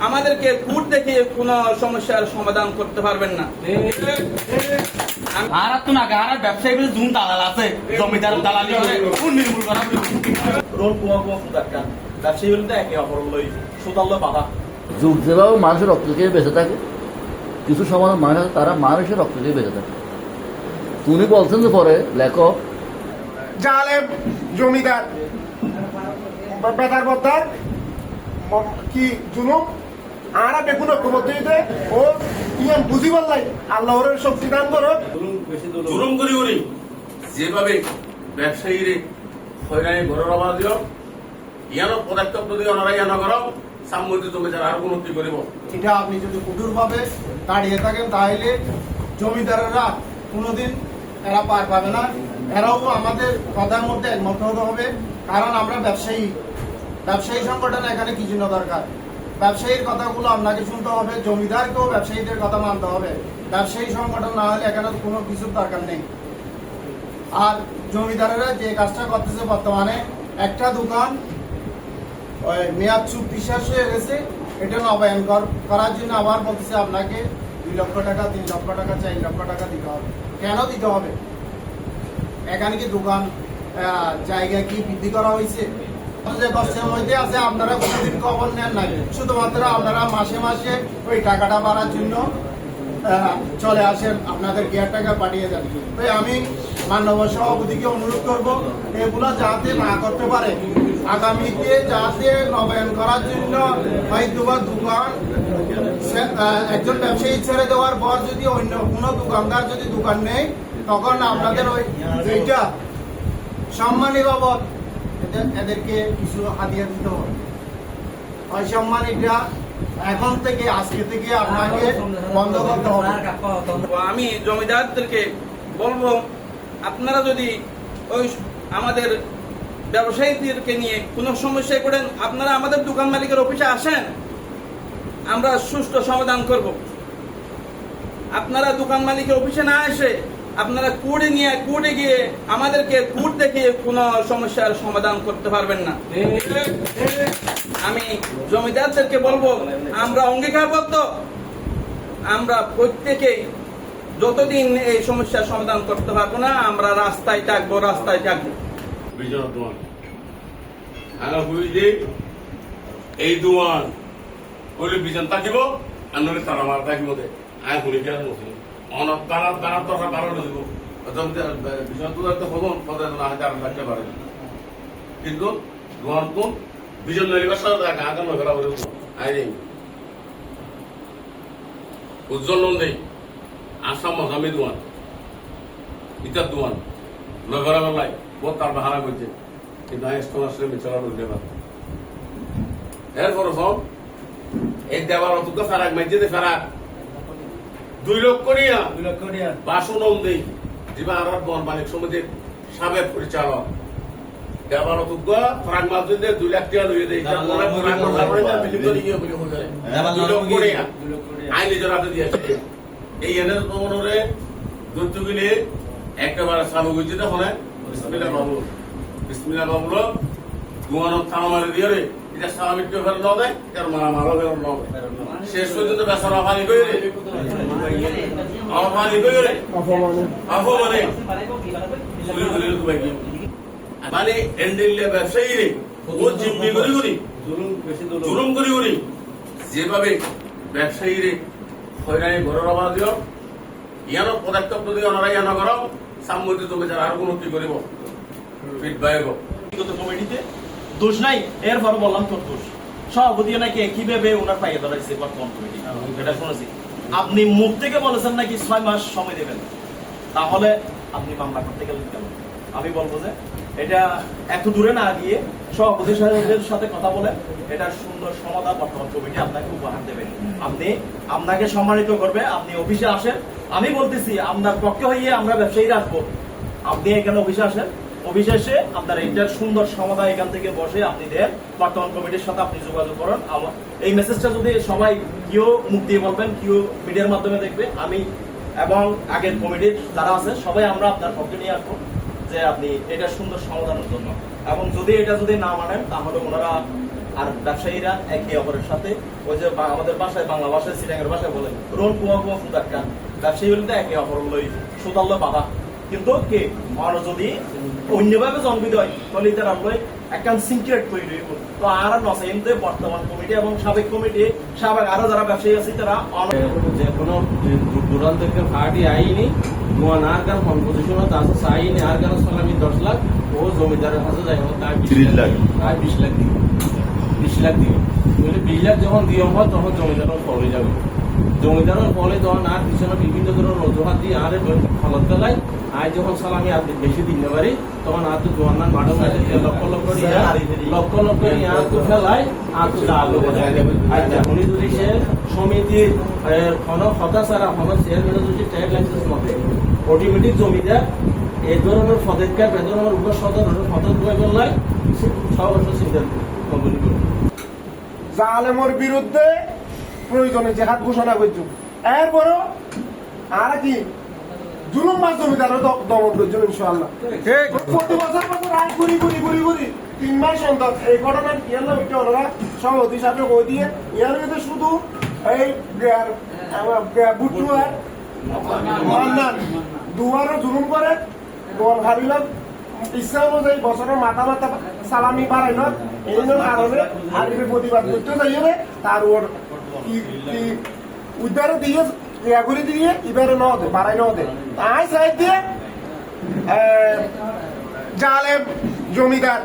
আমাদেরকে কুট দেখে কোনো সমস্যার সমাধান করতে পারবেন না। আর তো না আর ব্যবসায়ী জুন দালাল আছে, জমিদার দালালি করে কোন নির্মূল করা রোল কুয়া কুয়া সুদাকা ব্যবসায়ী বলতে একে অপর লই সুদাল্লো বাধা যুগ যেভাবে মানুষের রক্ত খেয়ে বেঁচে থাকে, কিছু সমাজ মানুষ আছে তারা মানুষের রক্ত খেয়ে বেঁচে থাকে। তুমি বলছেন যে পরে লেখক জালেম জমিদার বেতার বদ্দার কি জুলুম আরা বেগুন ঐক্যবদ্ধ ও ইয়ান বুঝি পারলাই আল্লাহর শক্তি দান করো। জুলুম করি করি যেভাবে ব্যবসায়ীরে হয়রানি ঘরের অভাব দিও, ইয়ানো পদক্ষেপ যদি ওনারা ইয়ানো করো সাম্যতি তুমি যারা আরো উন্নতি করিব। এটা আপনি যদি কঠোরভাবে দাঁড়িয়ে থাকেন তাহলে জমিদারেরা কোনোদিন এরা পার পাবে না। এরাও আমাদের কথার মধ্যে একমত হতে হবে, কারণ আমরা ব্যবসায়ী সংগঠন এখানে কি জন্য দরকার? ব্যবসায়ীর কথাগুলো আপনাকে শুনতে হবে, জমিদারকেও ব্যবসায়ীদের কথা মানতে হবে। ব্যবসায়ী সংগঠন না হলে এখানে কোনো কিছুর দরকার নেই। আর জমিদারেরা যে কাজটা করতেছে বর্তমানে, একটা দোকান মেয়াদ চুক্তি শেষ হয়ে গেছে, এটা নবায়ন করার জন্য আবার বলতেছে আপনাকে 2 লক্ষ টাকা, 3 লক্ষ টাকা, 4 লক্ষ টাকা দিতে হবে। কেন দিতে হবে? এখানে কি দোকান জায়গা কি বৃদ্ধি করা হয়েছে? যে কষ্টের মধ্যে আছে আপনারা কোনোদিন খবর নেন নাই, শুধুমাত্র আপনারা মাসে মাসে ওই টাকাটা বাড়ার জন্য চলে আসেন, আপনাদের গিয়ার টাকা পাঠিয়ে দেন। তাই আমি মাননীয় সভাপতিকে অনুরোধ করব এগুলা যাতে না করতে পারে, আগামীতে যাতে নবায়ন করার জন্য হয়তো দোকান একজন ব্যবসায়ী ছেড়ে দেওয়ার পর যদি অন্য কোনো দোকানদার যদি দোকান নেই, তখন আপনাদের ওই যেটা সম্মানী বাবদ এদেরকে কিছু হাদিয়া দিতে হবে। ওই সম্মান এটা এখন থেকে আজকে থেকে আপনাকে বন্ধ করতে হবে। আমি জমিদারদেরকে বলবো, আপনারা যদি ওই আমাদের ব্যবসায়ীদেরকে নিয়ে কোনো সমস্যায় পড়েন, আপনারা আমাদের দোকান মালিকের অফিসে আসেন, আমরা সুষ্ঠু সমাধান করব। আপনারা দোকান মালিকের অফিসে না এসে আপনারা কোর্টে গিয়ে আমাদেরকে কোর্ট দেখে কোনো সমস্যার সমাধান করতে পারবেন না। আমি জমিদারদেরকে বলবো, আমরা অঙ্গীকারবদ্ধ, আমরা প্রত্যেকেই যতদিন এই সমস্যার সমাধান করতে পারবো না, আমরা রাস্তায় থাকবো। এই দোয়ান কইলে বিজন থাকিব আনলে তারা মার থাকিব দে আয় শুনি কেন নছিল অনেক তারা দরকার বারো দিব বিজন তো একটা ভবন পদে না হাজার থাকতে পারে, কিন্তু দোয়ান কোন বিজন নলিবার সাথে আগান নগরা বলে আয় নেই উজ্জ্বল নেই আসাম মজামি দোয়ান ইটার দোয়ান নগরা বেলায় বহুত তার বাহারা করছে, কিন্তু আয় স্তর আসলে মিছালা বলতে পারে। এরপর সব এই দেওয়ার অতুক ফেরাক মাইজে ফেরাক 2 লক্ষ নিয়া বাসন দেই যেবা আর বন মালিক সমিতির সাবেক পরিচালক দেওয়ার অতুক ফেরাক মাছ দিয়ে 2 লাখ টাকা লইয়ে দেয়। আইন নিজের হাতে দিয়েছে এই এনের মনে দুর্যোগিনে একেবারে সাবু গুজিতে হলে বিসমিল্লাহ বাবুল দুয়ানো থানা মারি দিয়ে রে এটা সালামিক ফের ন দেয় এর মারা মারো ফের ন শেষ পর্যন্ত বেচারা ফানি কই রে ফানি কই রে আফো মানে মানে এন্ডিলে ব্যবসায়ী রে ও জিম্মি করি জুলুম করি যেভাবে ব্যবসায়ী রে হয়রানি ঘরের অভাব দিও, ইয়ানো পদক্ষেপ যদি ওনারা ইয়ানো করো সাম্যতি তুমি যারা আরো উন্নতি করিব ফিডব্যাক কমিটিতে দোষ নাই। এরপর বললাম তোর দোষ সভাপতি নাকি কিভাবে ওনার পাইয়ে ধরাইছে বর্তমান কমিটি, এটা শুনেছি। আপনি মুখ থেকে বলেছেন নাকি 6 মাস সময় দেবেন, তাহলে আপনি মামলা করতে গেলেন কেন? আমি বলবো যে এটা এত দূরে না গিয়ে সভাপতি সাহেবের সাথে কথা বলে এটা সুন্দর সমাধান বর্তমান কমিটি আপনাকে উপহার দেবে, আপনাকে সম্মানিত করবে। আপনি অফিসে আসেন, আমি বলতেছি আপনার পক্ষে হইয়ে আমরা ব্যবসায়ীরা আসবো, আপনি এখানে অফিসে আসেন, অফিসে এসে আপনার এইটার সুন্দর সমাধান এখান থেকে বসে আপনি দেন, বর্তমান কমিটির সাথে আপনি যোগাযোগ করেন। এই মেসেজটা যদি সবাই কেউ মুখ দিয়ে বলবেন, কেউ মিডিয়ার মাধ্যমে দেখবে, আমি এবং আগের কমিটির যারা আছে সবাই আমরা আপনার পক্ষে নিয়ে আসবো যে আপনি এটা সুন্দর সমাধানের জন্য। এবং যদি এটা যদি না মানেন তাহলে ওনারা আর ব্যবসায়ীরা একে অপরের সাথে ওই যে আমাদের ভাষায় বাংলা ভাষায় সিটাঙ্গের ভাষায় বলে রোল কুয়া কুয়া ফুদাক্কা ব্যবসায়ী হলে একে অপর লই সুতাল্য বাধা কিন্তু কে আর যদি অন্যভাবে জন্মিত হয় তাহলে তারা আমরা একখান সিক্রেট তৈরি হইব তো আর নসাইমতে বর্তমান কমিটি এবং সাবেক কমিটি সাবেক আরো যারা ব্যবসায়ী আছে তারা যে কোনো দূর দূরান্ত থেকে পার্টি আইনি দোয়ান আর গান কম্পোজিশন আছে আইনি আর গান সালামি 10 লাখ ও জমিদারের কাছে যাই তার 30 লাখ আর 20 লাখ দিবে 20 লাখ দিবে 20 লাখ যখন দিয়ে হয় তখন জমিদারের ফলে যাবে জমিদারের ফলে তখন আর পিছনে বিভিন্ন ধরনের অজুহাত দিয়ে আর ফলত পেলায় আর যখন সালামি আর বেশি দিতে পারি তখন আর তো দোয়ান্নার মাঠে মাঠে লক্ষ লক্ষ আর তো ফেলায় আর তো আলো বোঝায় যাবে আর যখনই যদি সে সমিতির কোনো হতা ছাড়া কোনো চেয়ারম্যানের যদি ট্যাগ লাইসেন্স মতে অটোমেটিক জমিদার এই ধরনের পদক্ষেপ এ ধরনের উপসদন পদক্ষেপ করলে সর্বস্ব সিদ্ধান্ত কোম্পানি করবে জালেমর বিরুদ্ধে প্রয়োজনে জেহাদ ঘোষণা করছো এরপরও আর কি জুলুম বা জমিদারও দমন করছো ইনশাআল্লাহ প্রতি বছর আয় ঘুরি 3 মাস সন্তান এই ঘটনার কি হলো একটু ওনারা সভাপতি সাথে কই দিয়ে এর মধ্যে শুধু এই বুট্টু আর মান্নান দুয়ারও জুলুম করে দল হারিল ইচ্ছা অনুযায়ী বছরের মাথা সালামি বাড়াইল এই কারণে হারিবে প্রতিবাদ করতে যাইবে তার ওর উদ্ধারে দিয়ে ইয়া করে দিয়ে এবারে ন হতে বাড়াই ন হতে তাই সাইড দিয়ে জালেম জমিদার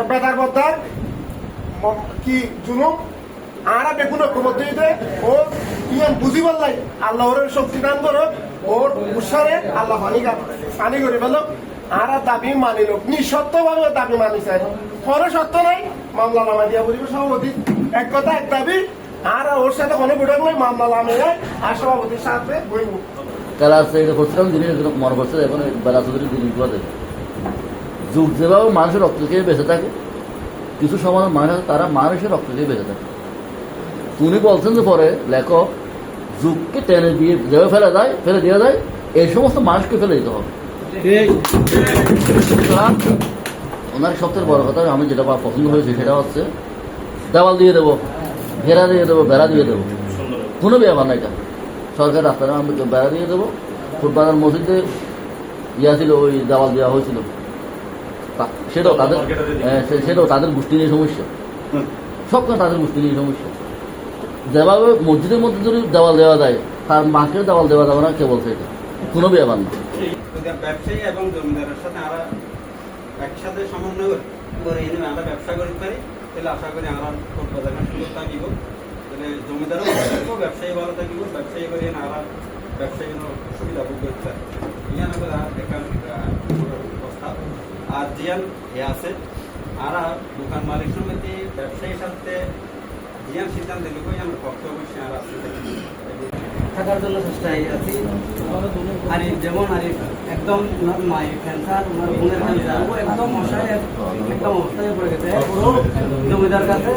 বেতার বদ্দার কি জুলুম আর বেগুন ঐক্যবদ্ধ হইতে ও ইয়ান বুঝিবার লাই আল্লাহর শক্তি দান করো ওর উৎসাহে আল্লাহ পানি করে ফেলো আর দাবি মানিল নিঃসত্ব ভাবে দাবি মানি চাই কোনো সত্য নাই মামলা নামা দিয়া বলিব সভাপতি এক কথা এক দাবি আর ওর সাথে কোনো বুড়াক নাই মামলা নামে যায় আর সভাপতির সাথে বইব তারা আছে এটা করছিলাম জিনিস মনে করছে এখন বেলা চৌধুরী জিনিসগুলো যুগ যেভাবে মানুষের রক্ত খেয়ে বেঁচে থাকে কিছু সমাজ মানুষ আছে তারা মানুষের রক্ত খেয়ে বেঁচে থাকে তুমি বলছেন যে পরে লেখক যুগকে টেনে দিয়ে যেভাবে ফেলে দেওয়া যায় এই সমস্ত মানুষকে ফেলে দিতে হবে ওনার সবথেকে বড় কথা আমি যেটা পছন্দ হয়েছে সেটা হচ্ছে দেওয়াল দিয়ে দেবো ঘেরা দিয়ে দেবো বেড়া দিয়ে দেবো কোনো ব্যাপার না এটা সরকার রাস্তাটা আমি বেড়া দিয়ে দেবো ফুটবলের মসজিদে ইয়া ছিল ওই দেওয়াল দেওয়া হয়েছিল সেটাও তাদের গোষ্ঠী নিয়ে সমস্যা সবসময় তাদের গোষ্ঠী নিয়ে সমস্যা যেভাবে মসজিদের মধ্যে যদি দেওয়াল দেওয়া যায় তার মাকে দেওয়াল দেওয়া যাবে না কে বলছে এটা কোনো ব্যাপার না ব্যবসায়ী এবং জমিদারের সাথে আমরা একসাথে সমন্বয় করে আমরা ব্যবসা করতে পারি তাহলে আশা করি আমরা বাজারের সুযোগ থাকিব তাহলে জমিদারও ভালো থাকবো ব্যবসায়ী ভালো থাকিব ব্যবসায়ী করে আমরা ব্যবসায়ী সুবিধা ভোগ করতে পারি ইয়ান প্রস্তাব আর জিয়ান এ আছে আর দোকান মালিক সমিতি ব্যবসায়ীর সাথে জিয়ান সিদ্ধান্ত নিব আমরা পক্ষে অবশ্যই আর আসতে থাকার জন্য চেষ্টায় আছি আর যেমন আর একদম মাই ক্যান্সার ওনার বোনের ক্যান্সার ও একদম অবস্থায় পড়ে গেছে পুরো জমিদার কাছে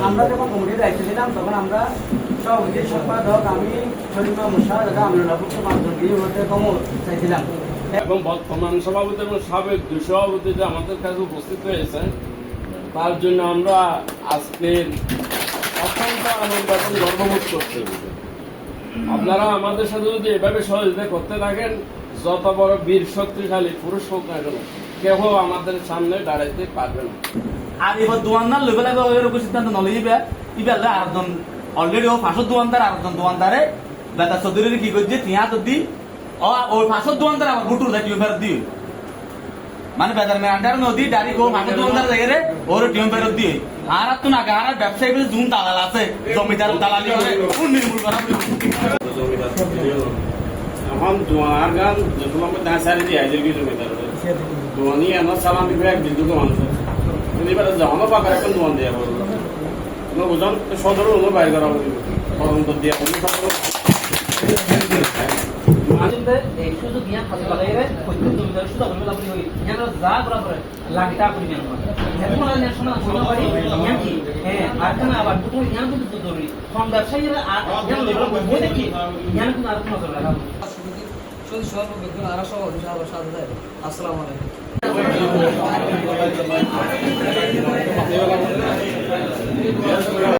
আমরা যখন কমিটির দায়িত্ব ছিলাম তখন আমরা সভাপতি সম্পাদক আমি শরীফ মশা দাদা আমরা পাঁচজন দিয়ে ওনাদের কমল চাইছিলাম এবং বর্তমান সভাপতি এবং সাবেক দুই সভাপতি যে আমাদের কাছে উপস্থিত হয়েছে তার জন্য আমরা আজকের অত্যন্ত আনন্দ এবং গর্ববোধ করছি আপনারা আমাদের সাথে যদি এভাবে সহযোগিতা করতে থাকেন যত বড় বীর শক্তিশালী পুরুষ হোক না কেন কেউ আমাদের সামনে দাঁড়াইতে পারবে না আর এবার দোয়ানদার লেভেল এরকম সিদ্ধান্ত নলে ইবার আরেকজন অলরেডি ও ফাঁসর দোয়ানদার আরেকজন দোয়ানদারে বেতা চৌধুরীর কি করছে তিয়া তো দি ওই ফাঁসর দোয়ানদার আবার বুটুর দেয় টিউব ফেরত দিয়ে মানে বেতার মেয়ান্ডার নদী ডাইরেক্ট ও ফাঁসর দোয়ানদার জায়গায় ওর টিউব ফেরত দিয়ে আর তো না আর ব্যবসায়ী জুন দালাল আছে জমিদার দালালি করে নির্মূল করা এখন দোয়ার গান যেগুলো আমরা দাঁড়াই দিয়ে আইজের কি জমিদার দোয়ানি আমার সালামি এক বিদ্যুৎ মানুষ আছে এবার যখন পাকার এখন দোয়ান দেওয়া করবো বুঝলাম সদর হলো বাইরে করা হবে তদন্ত দিয়ে এই সুযোগ নিয়ে হাতে লাগাইবে প্রত্যেক জমিদার সুযোগ বলবে আপনি হই যেন যা করা করে লাখটা করে নেন এখন মানে সময় কোন বাড়ি ইয়ান কি আর কেন আবার দুটো ইয়ান কিন্তু জরুরি কোন ব্যবসায়ীরা আর ইয়ান লেভেল বই দেখি ইয়ান কোন আর কোন লাগা শুধু সর্ব বিজ্ঞান আর সব সাথে আসসালামু আলাইকুম